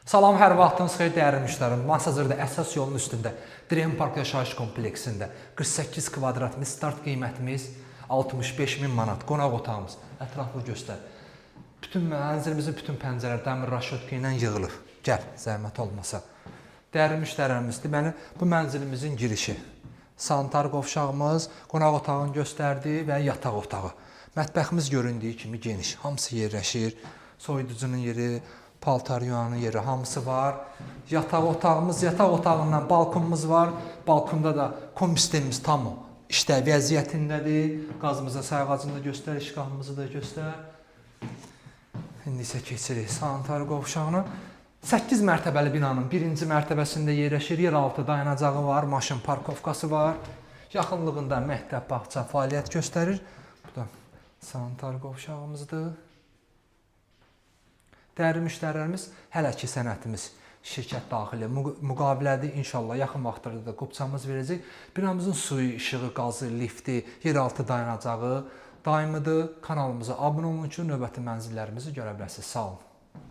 Salam, hər vaxtınız xeyir dəyərli müştərim. Masazırda əsas yolun üstündə Dream Park yaşayış kompleksində 48 kvadrat start qiymətimiz 65.000 manat. Qonaq otağımız ətraflı göstər. Bütün mənzilimizin bütün pəncərələri dəmir raşotka ilə yığılıb. Gəl, zəhmət olmasa. Dəyərli müştərilərimiz, deməli bu mənzilimizin girişi. Sanitar qovşağımız, qonaq otağını göstərdi və yataq otağı. Mətbəximiz göründüyü kimi geniş, hamısı yerləşir. Soyuducunun yeri, paltar yuyanın yeri hamısı var. Yataq otağımız, yataq otağından balkonumuz var. Balkonda da kombi tam işləv vəziyyətindədir. Qazımıza sayğacını da göstər, işqahımızı da göstər. İndi isə keçirik sanitar qovşağına. 8 mərtəbəli binanın birinci mərtəbəsində yerləşir. Yeraltı dayanacağı var, maşın parkovkası var. Yaxınlığında məktəb, bağça fəaliyyət göstərir. Bu da sanitar qovşağımızdır. Dəyərli müştərilərimiz, hələ ki sənətimiz şirkət daxili müqavilədir. İnşallah yaxın vaxtlarda da qubçamız verəcək. Binamızın suyu, işığı, qazı, lifti, yeraltı dayanacağı daimidir. Kanalımıza abunə olun ki, növbəti mənzillərimizi görə bilərsiniz. Sağ olun.